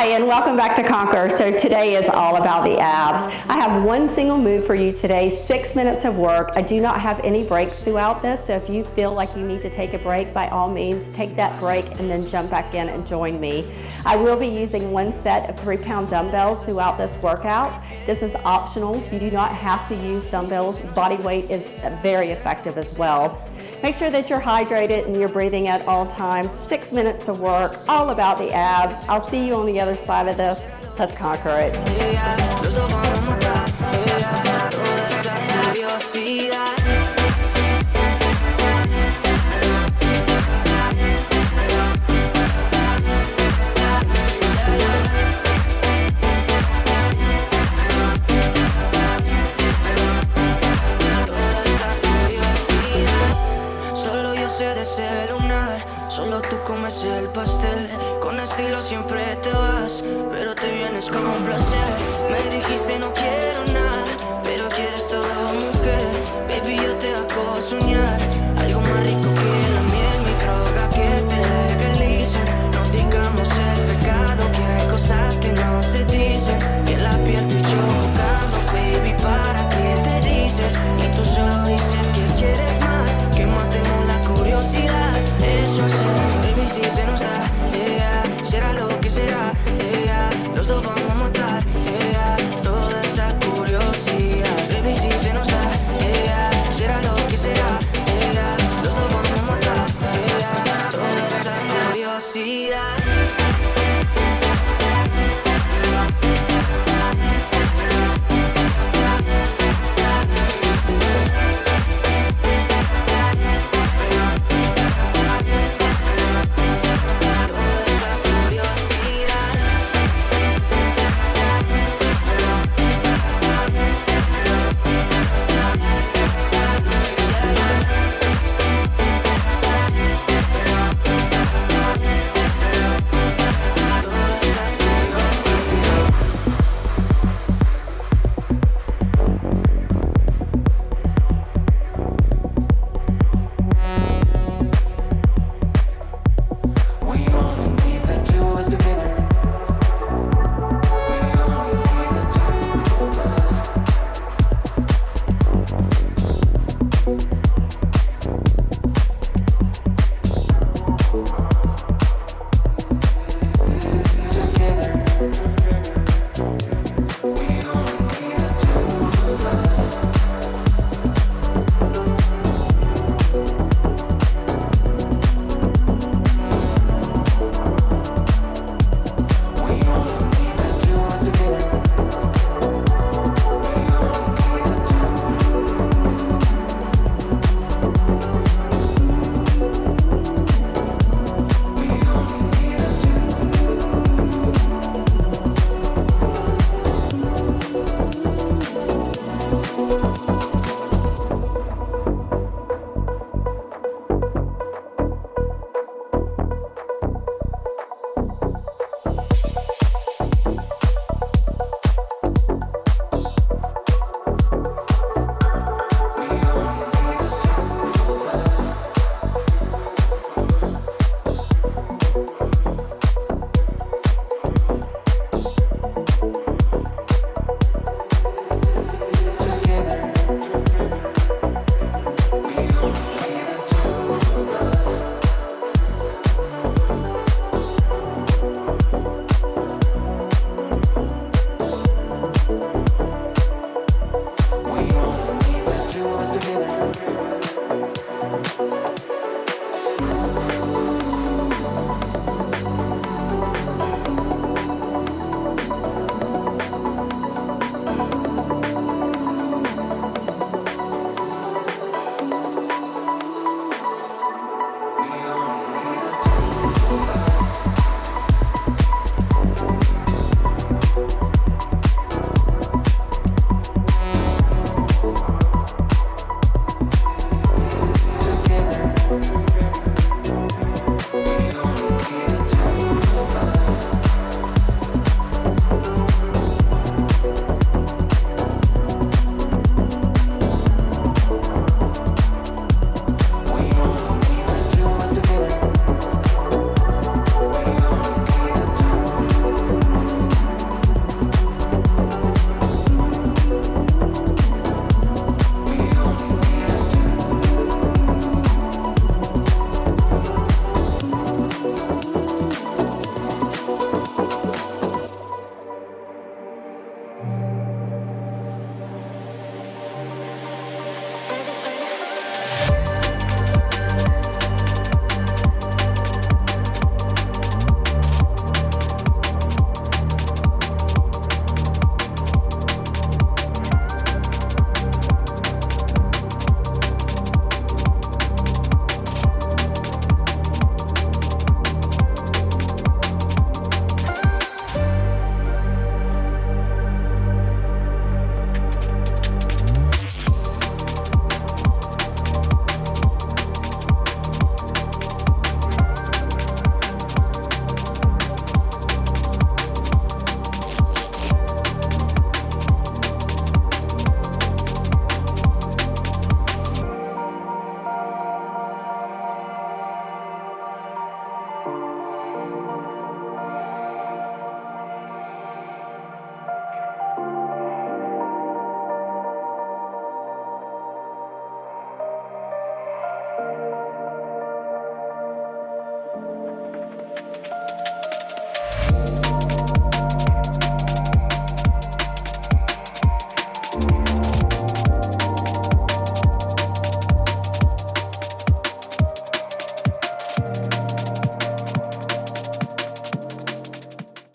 Hi, and welcome back to Conquer. So today is all about the abs. I have one single move for you today, 6 minutes of work. I do not have any breaks throughout this, so if you feel like you need to take a break, by all means, take that break and then jump back in and join me. I will be using one set of 3-pound dumbbells throughout this workout. This is optional. You do not have to use dumbbells. Body weight is very effective as well. Make sure that you're hydrated and you're breathing at all times. 6 minutes of work, all about the abs. I'll see you on the other side of this. Let's conquer it. Solo tú comes el pastel, con estilo siempre te vas, pero te vienes con un placer. Me dijiste no quiero nada, pero quieres toda mujer. Baby, yo te hago soñar, algo más rico que la miel, mi droga que te legalicen. No digamos el pecado, que hay cosas que no se dicen. Y en la piel tú y yo jugando, baby, ¿para qué te dices? Y tú solo dices que quieres más, que matemos la curiosidad. Eso sí, baby, si se nos da, será lo que será, los dos vamos.